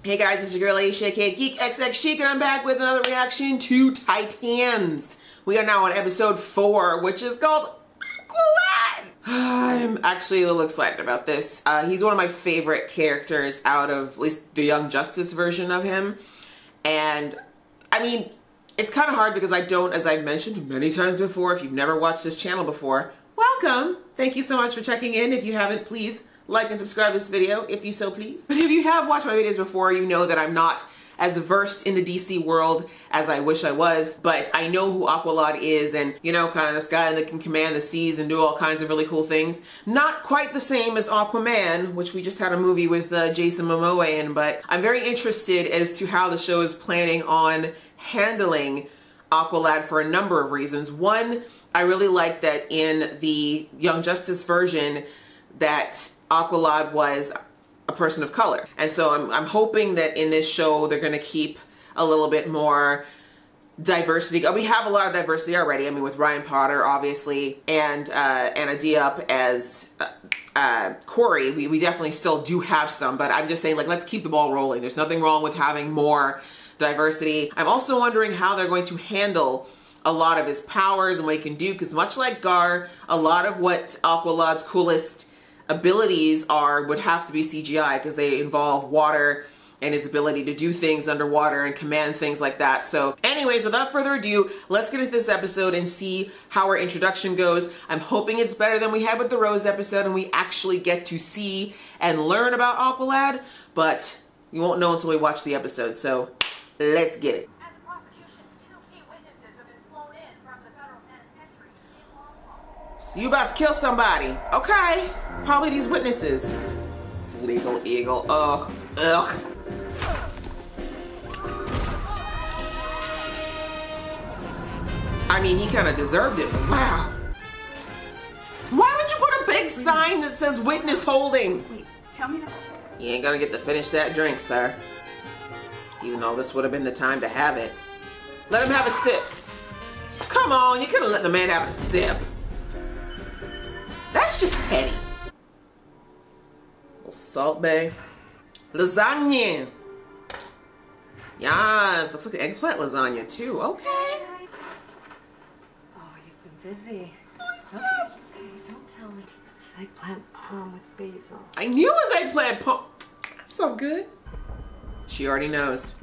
Hey guys, it's your girl aka geekxxchic, and I'm back with another reaction to Titans. We are now on episode 4, which is called Aqualad. I'm actually a little excited about this. He's one of my favorite characters out of at least the Young Justice version of him. And I mean, it's kind of hard because I don't, as I've mentioned many times before, if you've never watched this channel before, welcome. Thank you so much for checking in. If you haven't, please like and subscribe to this video, if you so please. But if you have watched my videos before, you know that I'm not as versed in the DC world as I wish I was, but I know who Aqualad is, and you know, kind of this guy that can command the seas and do all kinds of really cool things. Not quite the same as Aquaman, which we just had a movie with Jason Momoa in, but I'm very interested as to how the show is planning on handling Aqualad for a number of reasons. One, I really like that in the Young Justice version that Aqualad was a person of color. And so I'm hoping that in this show they're going to keep a little bit more diversity. We have a lot of diversity already. I mean, with Ryan Potter, obviously, and Anna Diop as Corey, we definitely still do have some, but I'm just saying, like, let's keep the ball rolling. There's nothing wrong with having more diversity. I'm also wondering how they're going to handle a lot of his powers and what he can do, because much like Gar, a lot of what Aqualad's coolest abilities would have to be CGI because they involve water and his ability to do things underwater and command things like that. So anyways, without further ado, let's get into this episode and see how our introduction goes. I'm hoping it's better than we had with the Rose episode and we actually get to see and learn about Aqualad, but you won't know until we watch the episode, so let's get it. So you about to kill somebody. Okay. Probably these witnesses. Legal eagle. Ugh. Ugh. I mean, he kind of deserved it, but wow. Why would you put a big sign that says witness holding? Wait, tell me that. You ain't gonna get to finish that drink, sir. Even though this would have been the time to have it. Let him have a sip. Come on, you could have let the man have a sip. That's just petty. Little Salt Bay. Lasagna. Yes, looks like eggplant lasagna too. Okay. Oh, you've been busy. Okay. Hey, don't tell me. Eggplant parm with basil. I knew it was eggplant parm. So good. She already knows.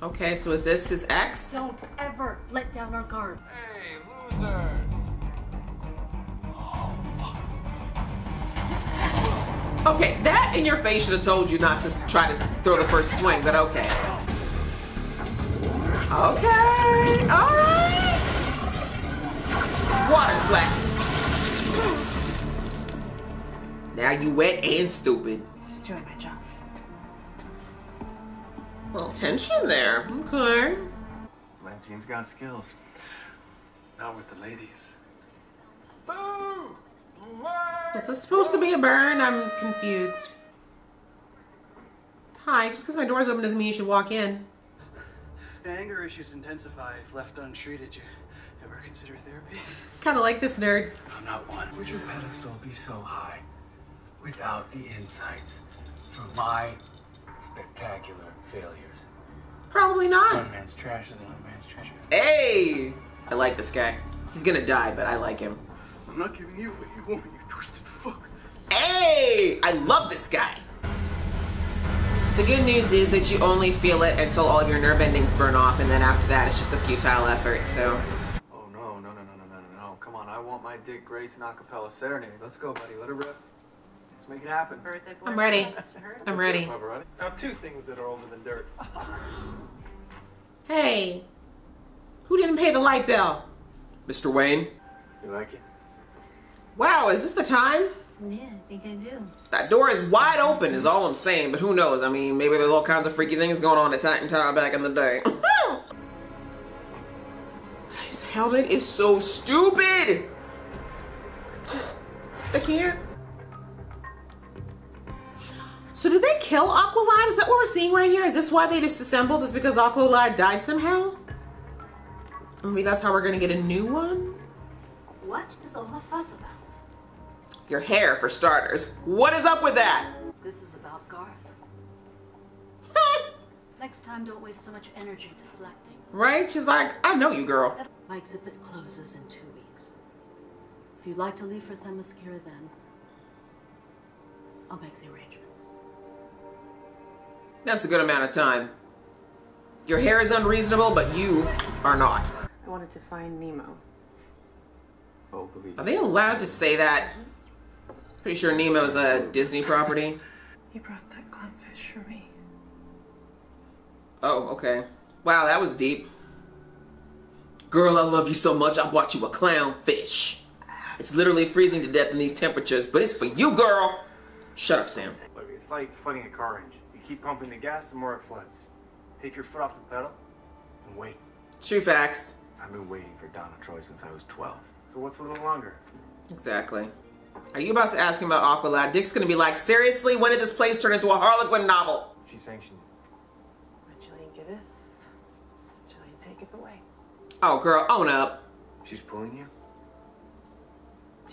Okay, so is this his ex? Don't ever let down our guard. Hey, losers! Okay, that in your face should have told you not to try to throw the first swing, but okay. Okay, alright. Water slapped. Now you wet and stupid. Just doing my job. A little tension there. Okay. Lantine's got skills. Not with the ladies. Boo! Is this supposed to be a burn? I'm confused. Hi, just because my door's open doesn't mean you should walk in. Anger issues intensify if left untreated. You ever consider therapy? Kind of like this nerd. I'm not one. Would your pedestal be so high without the insights from my spectacular failures? Probably not. One man's trash is another man's treasure. Hey! I like this guy. He's gonna die, but I like him. I'm not giving you what you want, you twisted fuck. Hey! I love this guy. The good news is that you only feel it until all of your nerve endings burn off, and then after that, it's just a futile effort, so. Oh, no. Come on, I want my Dick Grayson acapella serenade. Let's go, buddy. Let her rip. Let's make it happen. I'm ready. I'm ready. Now, two things that are older than dirt. Hey. Who didn't pay the light bill? Mr. Wayne. You like it? Wow, is this the time? Yeah, I think I do. That door is wide open is all I'm saying, but who knows? I mean, maybe there's all kinds of freaky things going on at Titan Tower back in the day. His helmet is so stupid! I can't. So did they kill Aqualad? Is that what we're seeing right here? Is this why they disassembled? Is because Aqualad died somehow? Maybe that's how we're gonna get a new one? What is all the fuss about? Your hair, for starters. What is up with that? This is about Garth. Next time, don't waste so much energy deflecting. Right? She's like, I know you, girl. My exhibit closes in 2 weeks. If you'd like to leave for Themyscira then, I'll make the arrangements. That's a good amount of time. Your hair is unreasonable, but you are not. I wanted to find Nemo. Oh, believe Are me. they allowed to say that? Pretty sure Nemo's a Disney property. He brought that clownfish for me. Oh, okay. Wow, that was deep. Girl, I love you so much, I bought you a clownfish. It's literally freezing to death in these temperatures, but it's for you, girl. Shut up, Sam. Look, it's like flooding a car engine. You keep pumping the gas, the more it floods. Take your foot off the pedal and wait. True facts. I've been waiting for Donna Troy since I was 12. So what's a little longer? Exactly. Are you about to ask him about Aqualad? Dick's gonna be like, seriously, when did this place turn into a Harlequin novel? She sanctioned you. What Jillian giveth, Jillian taketh away. Oh, girl, own up. She's pulling you?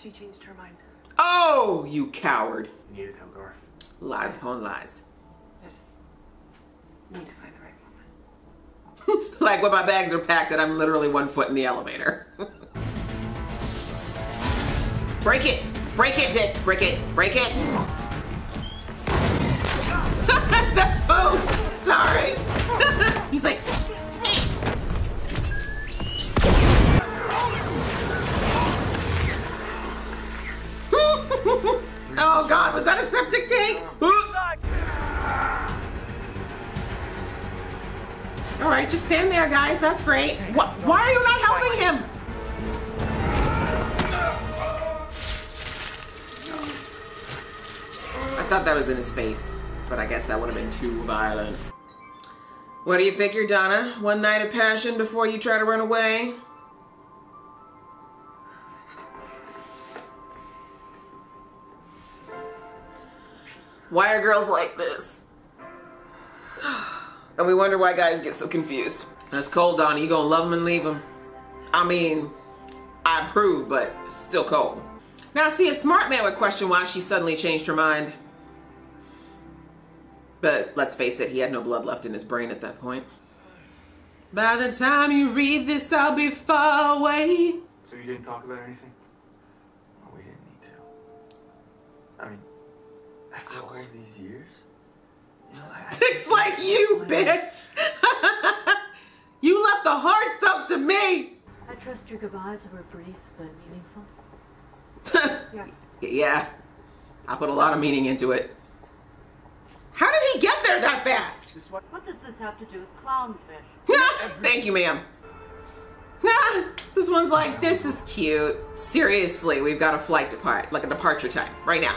She changed her mind. Oh, you coward. You need to tell Garth. Lies upon lies. I just need to find the right moment. Like when my bags are packed and I'm literally 1 foot in the elevator. Break it! Break it, Dick! Break it! Break it! That pose! Sorry! He's like... Oh God, was that a septic tank? All right, just stand there, guys. That's great. Why are you not helping him? I thought that was in his face, but I guess that would have been too violent. What do you figure, Donna? One night of passion before you try to run away? Why are girls like this? And we wonder why guys get so confused. That's cold, Donna. You gonna love him and leave him? I mean, I approve, but it's still cold. Now, see, a smart man would question why she suddenly changed her mind. But let's face it, he had no blood left in his brain at that point. By the time you read this, I'll be far away. So you didn't talk about anything? Well, we didn't need to. I mean, after all these years, you know, Dick's like you, bitch. You left the hard stuff to me. I trust your goodbyes were brief but meaningful. Yes. Yeah, I put a lot of meaning into it. How did he get there that fast? What does this have to do with clownfish? Thank you, ma'am. This one's like, this is cute. Seriously, we've got a flight depart, like a departure time, right now.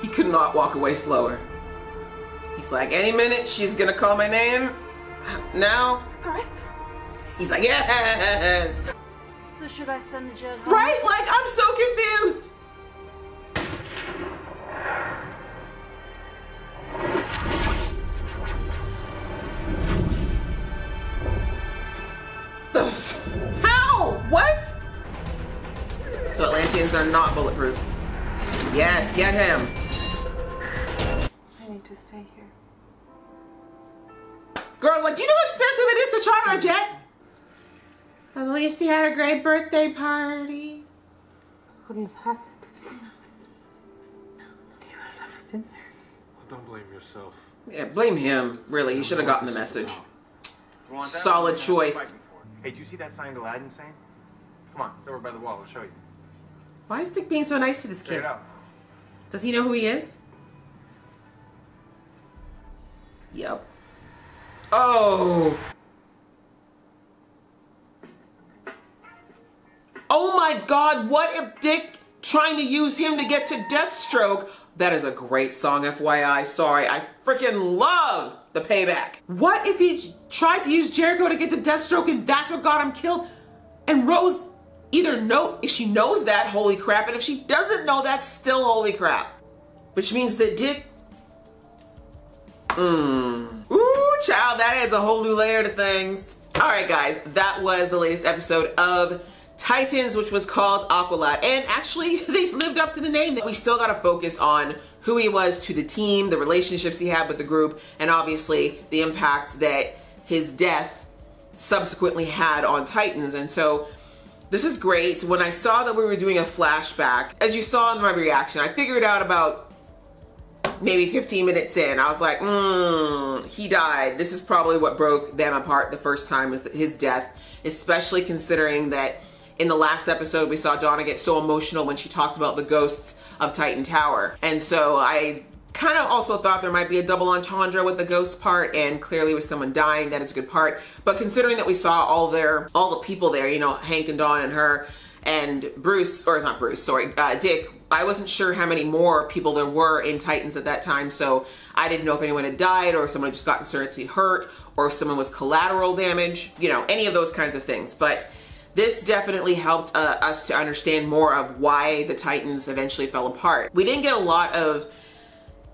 He could not walk away slower. He's like, any minute she's gonna call my name. Now? He's like, yes! So should I send the jet home? Right? Like, I'm so confused. How? What? So Atlanteans are not bulletproof. Yes, get him. I need to stay here. Girls, like, do you know how expensive it is to charter a jet? At least he had a great birthday party. Wouldn't have happened. He would have never been there. Well, don't blame yourself. Yeah, blame him. Really, he should have gotten the message. You want that? Solid What are you choice. fighting for? Hey, do you see that sign Aladdin saying? Come on, it's over by the wall. I'll show you. Why is Dick being so nice to this Check it kid? out. Does he know who he is? Yep. Oh. Oh my God, what if Dick trying to use him to get to Deathstroke? That is a great song, FYI. Sorry, I freaking love the payback. What if he tried to use Jericho to get to Deathstroke and that's what got him killed? And Rose either if she knows that, holy crap, and if she doesn't know that, still holy crap. Which means that Dick... Ooh, child, that adds a whole new layer to things. All right, guys, that was the latest episode of Titans, which was called Aqualad. And actually, they lived up to the name. We still got to focus on who he was to the team, the relationships he had with the group, and obviously the impact that his death subsequently had on Titans. And so this is great. When I saw that we were doing a flashback, as you saw in my reaction, I figured out about maybe 15 minutes in, I was like, he died. This is probably what broke them apart the first time, was his death, especially considering that in the last episode, we saw Donna get so emotional when she talked about the ghosts of Titan Tower. And so I kind of also thought there might be a double entendre with the ghost part, and clearly with someone dying, that is a good part. But considering that we saw all the people there, you know, Hank and Dawn and her and Bruce, or not Bruce, sorry, Dick, I wasn't sure how many more people there were in Titans at that time, so I didn't know if anyone had died, or if someone had just gotten seriously hurt, or if someone was collateral damage, you know, any of those kinds of things. But this definitely helped us to understand more of why the Titans eventually fell apart. We didn't get a lot of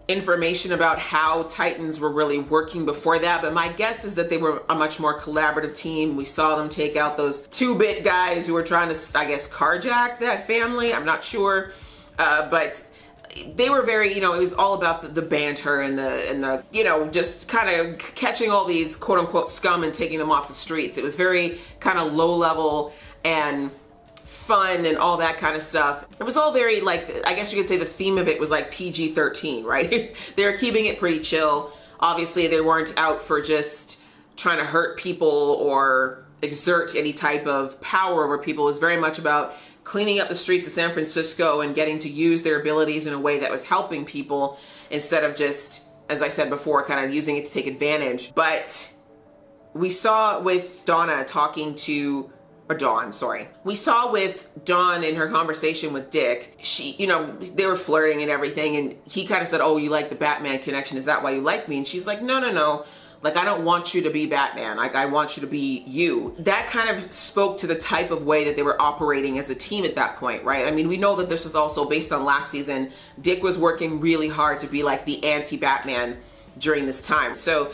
information about how Titans were really working before that, but my guess is that they were a much more collaborative team. We saw them take out those 2-bit guys who were trying to, I guess, carjack that family. I'm not sure, but they were very, you know, it was all about the banter and the, you know, just kind of catching all these quote unquote scum and taking them off the streets. It was very kind of low level and fun and all that kind of stuff. It was all very, like, I guess you could say the theme of it was like PG-13, right? They were keeping it pretty chill. Obviously, they weren't out for just trying to hurt people or exert any type of power over people. It was very much about cleaning up the streets of San Francisco and getting to use their abilities in a way that was helping people, instead of just, as I said before, kind of using it to take advantage. But we saw with Donna talking to, or Dawn, sorry. We saw with Dawn in her conversation with Dick, she, you know, they were flirting and everything, and he kind of said, oh, you like the Batman connection, is that why you like me? And she's like, no, no, no. Like, I don't want you to be Batman. Like, I want you to be you. That kind of spoke to the type of way that they were operating as a team at that point, right? I mean, we know that this was also based on last season. Dick was working really hard to be like the anti-Batman during this time. So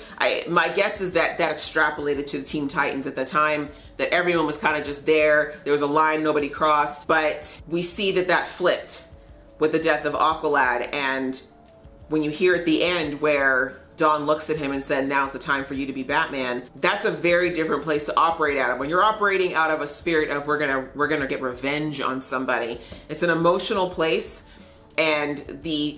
my guess is that that extrapolated to the Teen Titans at the time, that everyone was kind of just there. There was a line nobody crossed. But we see that that flipped with the death of Aqualad. And when you hear at the end where Dawn looks at him and said, now's the time for you to be Batman, that's a very different place to operate out of. When you're operating out of a spirit of we're gonna get revenge on somebody, it's an emotional place, and the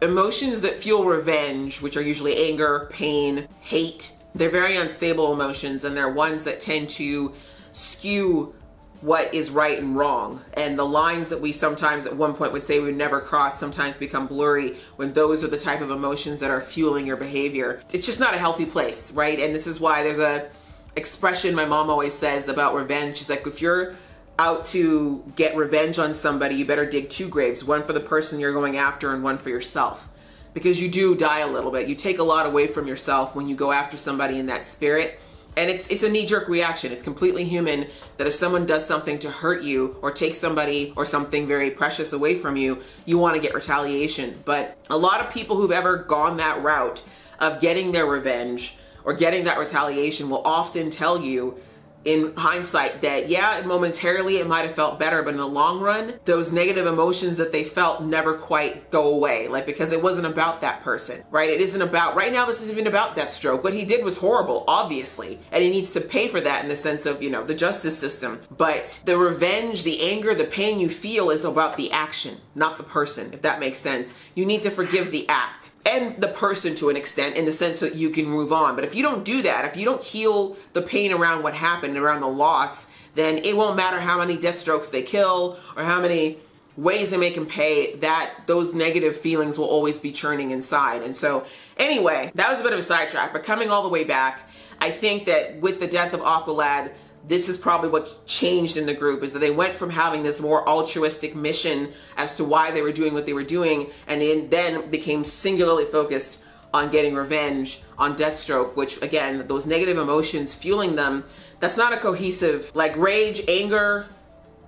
emotions that fuel revenge, which are usually anger, pain, hate, they're very unstable emotions, and they're ones that tend to skew what is right and wrong. And the lines that we sometimes at one point would say we would never cross sometimes become blurry when those are the type of emotions that are fueling your behavior. It's just not a healthy place, right? And this is why there's a expression my mom always says about revenge. She's like, if you're out to get revenge on somebody, you better dig 2 graves, one for the person you're going after and one for yourself. Because you do die a little bit. You take a lot away from yourself when you go after somebody in that spirit. And it's a knee-jerk reaction. It's completely human that if someone does something to hurt you or take somebody or something very precious away from you, you want to get retaliation. But a lot of people who've ever gone that route of getting their revenge or getting that retaliation will often tell you in hindsight that, yeah, momentarily it might have felt better, but in the long run, those negative emotions that they felt never quite go away. Like, because it wasn't about that person, right? It isn't about, right now this isn't even about Deathstroke. What he did was horrible, obviously, and he needs to pay for that in the sense of, you know, the justice system. But the revenge, the anger, the pain you feel is about the action, not the person, if that makes sense. You need to forgive the act and the person to an extent, in the sense that you can move on. But if you don't do that, if you don't heal the pain around what happened, around the loss, then it won't matter how many Deathstrokes they kill or how many ways they make him pay, that those negative feelings will always be churning inside. And so anyway, that was a bit of a sidetrack, but coming all the way back, I think that with the death of Aqualad, this is probably what changed in the group, is that they went from having this more altruistic mission as to why they were doing what they were doing, and then became singularly focused on getting revenge on Deathstroke, which again, those negative emotions fueling them, that's not a cohesive, like rage, anger,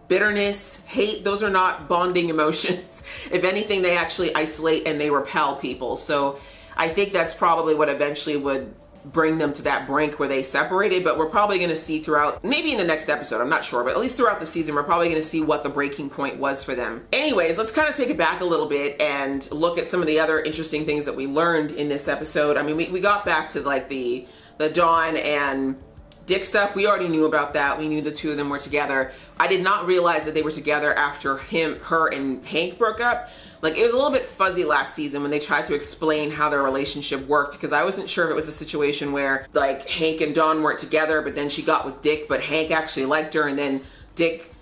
bitterness, hate, those are not bonding emotions. If anything, they actually isolate and they repel people. So I think that's probably what eventually would bring them to that brink where they separated, but we're probably going to see throughout, maybe in the next episode, I'm not sure, but at least throughout the season, we're probably going to see what the breaking point was for them. Anyways, let's kind of take it back a little bit and look at some of the other interesting things that we learned in this episode. I mean, we got back to like the Dawn and Dick stuff. We already knew about that. We knew the two of them were together. I did not realize that they were together after her and Hank broke up. Like, it was a little bit fuzzy last season when they tried to explain how their relationship worked, because I wasn't sure if it was a situation where like Hank and Dawn weren't together, but then she got with Dick, but Hank actually liked her, and then Dick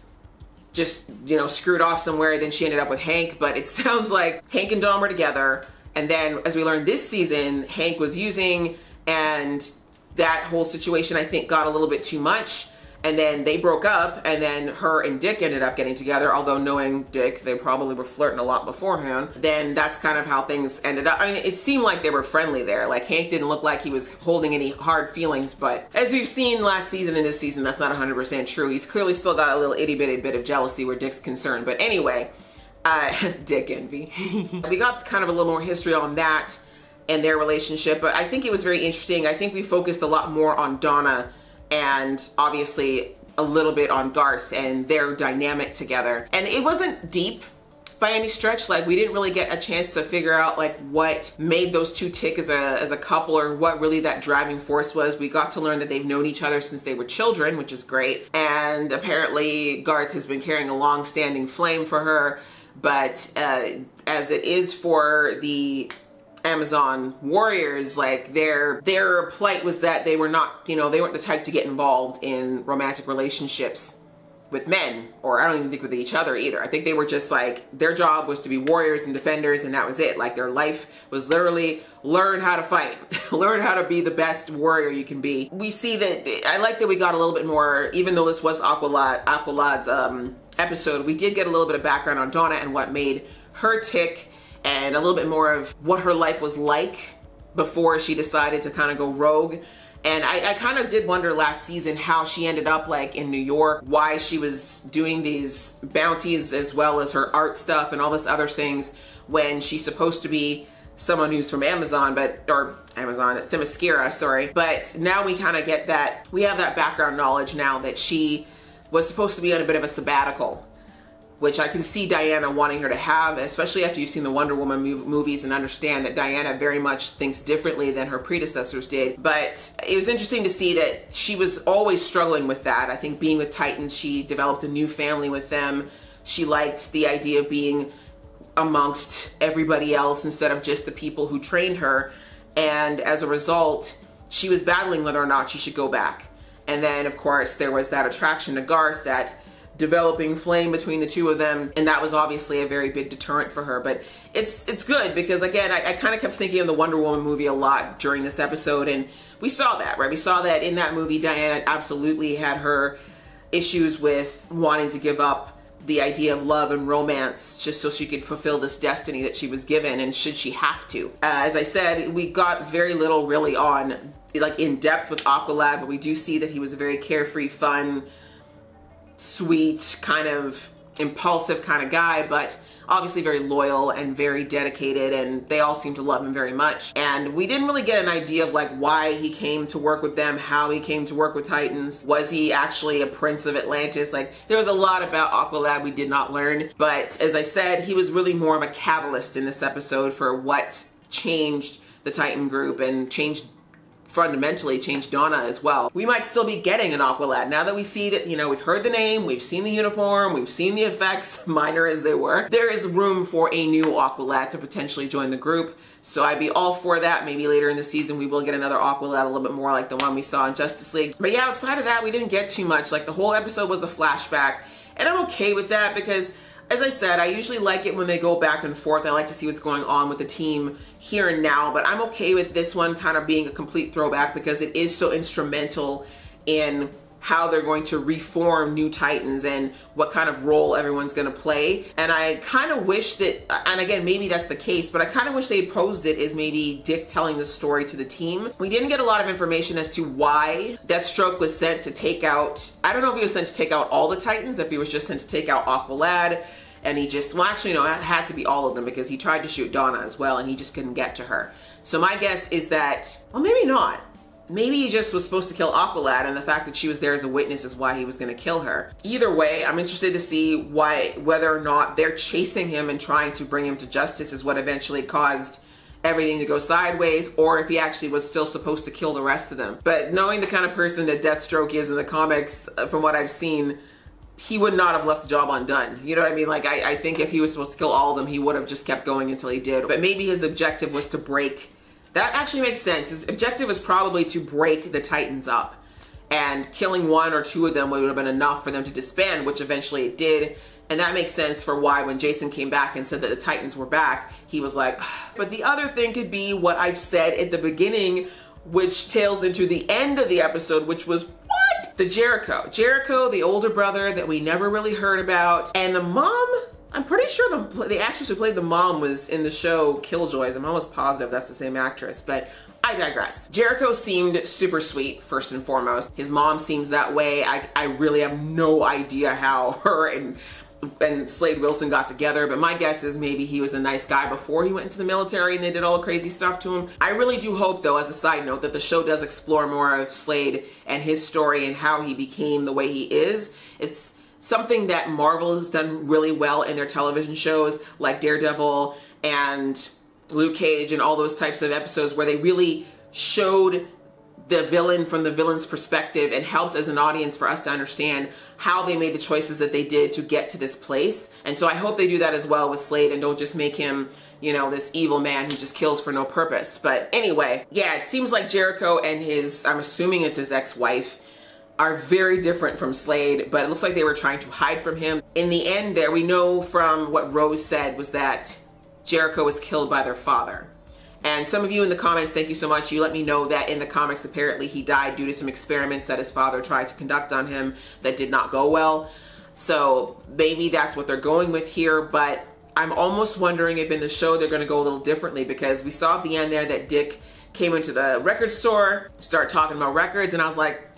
just, you know, screwed off somewhere, then she ended up with Hank. But it sounds like Hank and Dawn were together, and then as we learned this season, Hank was using, and that whole situation I think got a little bit too much, and then they broke up, and then her and Dick ended up getting together, although knowing Dick, they probably were flirting a lot beforehand. Then that's kind of how things ended up. I mean, it seemed like they were friendly there. Like, Hank didn't look like he was holding any hard feelings, but as we've seen last season and this season, that's not 100% true. He's clearly still got a little itty bitty bit of jealousy where Dick's concerned. But anyway, Dick envy. We got kind of a little more history on that and their relationship, but I think it was very interesting. I think we focused a lot more on Donna and obviously a little bit on Garth and their dynamic together. And it wasn't deep by any stretch. Like, we didn't really get a chance to figure out like what made those two tick as a couple, or what really that driving force was. We got to learn that they've known each other since they were children, which is great. And apparently Garth has been carrying a long-standing flame for her, but as it is for the Amazon warriors, like their plight was that they were not, you know, they weren't the type to get involved in romantic relationships with men, or I don't even think with each other either. I think they were just like, their job was to be warriors and defenders, and that was it. Like, their life was literally learn how to fight, learn how to be the best warrior you can be. We see that, I like that we got a little bit more, even though this was Aqualad's episode, we did get a little bit of background on Donna and what made her tick, and a little bit more of what her life was like before she decided to kind of go rogue. And I kind of did wonder last season how she ended up like in New York, why she was doing these bounties as well as her art stuff and all this other things when she's supposed to be someone who's from Amazon, Themyscira, sorry. But now we kind of get that, we have that background knowledge now that she was supposed to be on a bit of a sabbatical, which I can see Diana wanting her to have, especially after you've seen the Wonder Woman movies and understand that Diana very much thinks differently than her predecessors did. But it was interesting to see that she was always struggling with that. I think being with Titans, she developed a new family with them. She liked the idea of being amongst everybody else instead of just the people who trained her. And as a result, she was battling whether or not she should go back. And then, of course, there was that attraction to Garth, that developing flame between the two of them, and that was obviously a very big deterrent for her. But it's good because, again, I kind of kept thinking of the Wonder Woman movie a lot during this episode, and we saw that, right? We saw that in that movie. Diana absolutely had her issues with wanting to give up the idea of love and romance just so she could fulfill this destiny that she was given, and should she have to. As I said, we got very little really on like in depth with Aqualad, but we do see that he was a very carefree, fun, sweet, kind of impulsive kind of guy, but obviously very loyal and very dedicated, and they all seem to love him very much. And we didn't really get an idea of like why he came to work with them, how he came to work with Titans. Was he actually a prince of Atlantis? Like, there was a lot about Aqualad we did not learn, but as I said, he was really more of a catalyst in this episode for what changed the Titan group and fundamentally changed Donna as well. We might still be getting an Aqualad now that we see that, you know, we've heard the name, we've seen the uniform, we've seen the effects, minor as they were. There is room for a new Aqualad to potentially join the group, so I'd be all for that. Maybe later in the season we will get another Aqualad, a little bit more like the one we saw in Justice League. But yeah, outside of that, we didn't get too much. Like, the whole episode was a flashback, and I'm okay with that because, as I said, I usually like it when they go back and forth. I like to see what's going on with the team here and now, but I'm okay with this one kind of being a complete throwback because it is so instrumental in how they're going to reform New Titans and what kind of role everyone's going to play. And I kind of wish that, and again, maybe that's the case, but I kind of wish they posed it as maybe Dick telling the story to the team. We didn't get a lot of information as to why Deathstroke was sent to take out, I don't know if he was sent to take out all the Titans, if he was just sent to take out Aqualad, and he just, well, actually, no, it had to be all of them because he tried to shoot Donna as well and he just couldn't get to her. So my guess is that, well, maybe not. maybe he just was supposed to kill Aqualad, and the fact that she was there as a witness is why he was going to kill her. Either way, I'm interested to see whether or not they're chasing him and trying to bring him to justice is what eventually caused everything to go sideways, or if he actually was still supposed to kill the rest of them. But knowing the kind of person that Deathstroke is in the comics, from what I've seen, he would not have left the job undone. You know what I mean? Like, I think if he was supposed to kill all of them, he would have just kept going until he did. But maybe his objective was to break. That actually makes sense. His objective was probably to break the Titans up. And killing one or two of them would have been enough for them to disband, which eventually it did. And that makes sense for why when Jason came back and said that the Titans were back, he was like, but the other thing could be what I said at the beginning, which tails into the end of the episode, which was what? The Jericho. Jericho, the older brother that we never really heard about. And the mom, I'm pretty sure the actress who played the mom was in the show Killjoys. I'm almost positive that's the same actress, but I digress. Jericho seemed super sweet, first and foremost. His mom seems that way. I really have no idea how her and Slade Wilson got together, but my guess is maybe he was a nice guy before he went into the military and they did all the crazy stuff to him. I really do hope, though, as a side note, that the show does explore more of Slade and his story and how he became the way he is. It's something that Marvel has done really well in their television shows like Daredevil and Luke Cage and all those types of episodes where they really showed the villain from the villain's perspective and helped as an audience for us to understand how they made the choices that they did to get to this place. And so I hope they do that as well with Slade and don't just make him, you know, this evil man who just kills for no purpose. But anyway, yeah, it seems like Jericho and his, I'm assuming it's his ex-wife, are very different from Slade, but it looks like they were trying to hide from him. In the end there, we know from what Rose said was that Jericho was killed by their father. And some of you in the comments, thank you so much, you let me know that in the comics apparently he died due to some experiments that his father tried to conduct on him that did not go well. So maybe that's what they're going with here, but I'm almost wondering if in the show they're going to go a little differently, because we saw at the end there that Dick came into the record store, started talking about records, and I was like,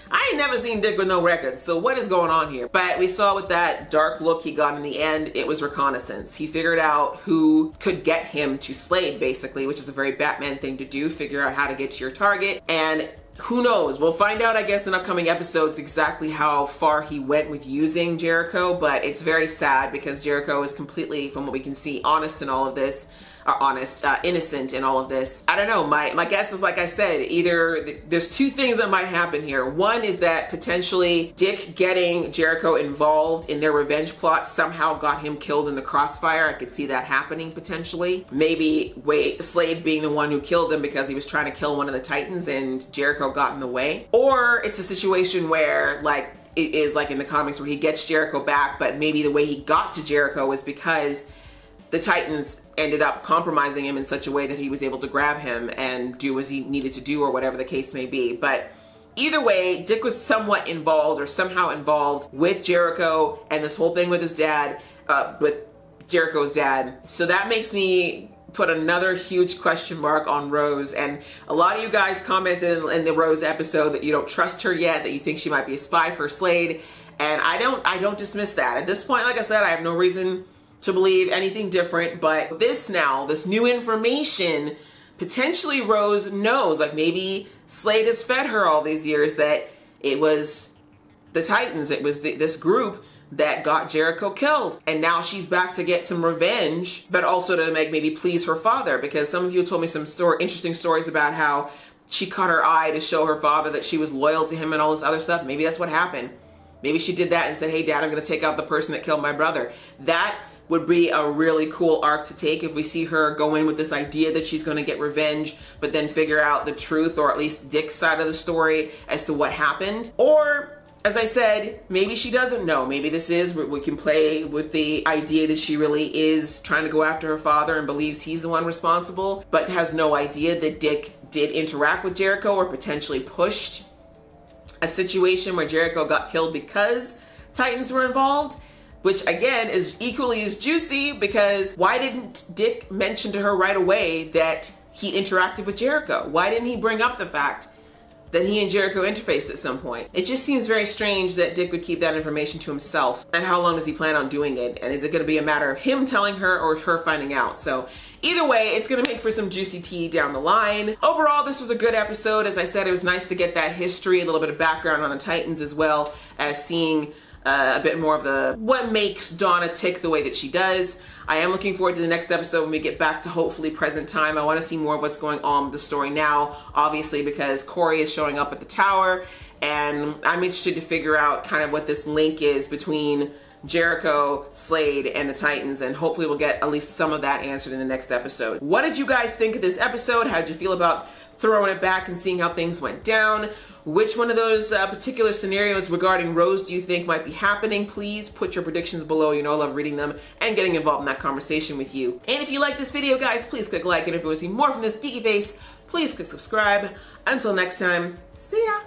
I ain't never seen Dick with no records, so what is going on here? But we saw with that dark look he got in the end, it was reconnaissance. He figured out who could get him to Slade, basically, which is a very Batman thing to do, figure out how to get to your target. And who knows? We'll find out, I guess, in upcoming episodes exactly how far he went with using Jericho, but it's very sad because Jericho is completely, from what we can see, honest in all of this. Innocent in all of this. I don't know, my guess is, like I said, either there's two things that might happen here. One is that potentially Dick getting Jericho involved in their revenge plot somehow got him killed in the crossfire. I could see that happening potentially. Maybe Slade being the one who killed him because he was trying to kill one of the Titans and Jericho got in the way. Or it's a situation where, like it is like in the comics, where he gets Jericho back, but maybe the way he got to Jericho was because the Titans ended up compromising him in such a way that he was able to grab him and do what he needed to do, or whatever the case may be. But either way, Dick was somewhat involved, or somehow involved, with Jericho and this whole thing with his dad, with Jericho's dad. So that makes me put another huge question mark on Rose. And a lot of you guys commented in the Rose episode that you don't trust her yet, that you think she might be a spy for Slade. And I don't dismiss that. At this point, like I said, I have no reason to believe anything different, but this new information, potentially Rose knows, like maybe Slade has fed her all these years that it was the Titans, it was this group that got Jericho killed, and now she's back to get some revenge, but also to maybe please her father, because some of you told me some interesting stories about how she cut her eye to show her father that she was loyal to him and all this other stuff. Maybe that's what happened. Maybe she did that and said, hey Dad, I'm gonna take out the person that killed my brother. That would be a really cool arc to take if we see her go in with this idea that she's going to get revenge, but then figure out the truth, or at least Dick's side of the story as to what happened. Or, as I said, maybe she doesn't know. Maybe this is, we can play with the idea that she really is trying to go after her father and believes he's the one responsible, but has no idea that Dick did interact with Jericho or potentially pushed a situation where Jericho got killed because Titans were involved. Which again is equally as juicy, because why didn't Dick mention to her right away that he interacted with Jericho? Why didn't he bring up the fact that he and Jericho interfaced at some point? It just seems very strange that Dick would keep that information to himself. And how long does he plan on doing it? And is it going to be a matter of him telling her or her finding out? So Either way, it's gonna make for some juicy tea down the line. Overall, this was a good episode. As I said, it was nice to get that history, a little bit of background on the Titans, as well as seeing a bit more of what makes Donna tick the way that she does. I am looking forward to the next episode when we get back to hopefully present time. I want to see more of what's going on with the story now, obviously, because Corey is showing up at the tower, and I'm interested to figure out kind of what this link is between Jericho, Slade, and the Titans, and hopefully we'll get at least some of that answered in the next episode. What did you guys think of this episode? How did you feel about throwing it back and seeing how things went down? Which one of those particular scenarios regarding Rose do you think might be happening? Please put your predictions below. You know I love reading them and getting involved in that conversation with you. And if you like this video, guys, please click like, and if you want to see more from this geeky face, please click subscribe. Until next time, see ya!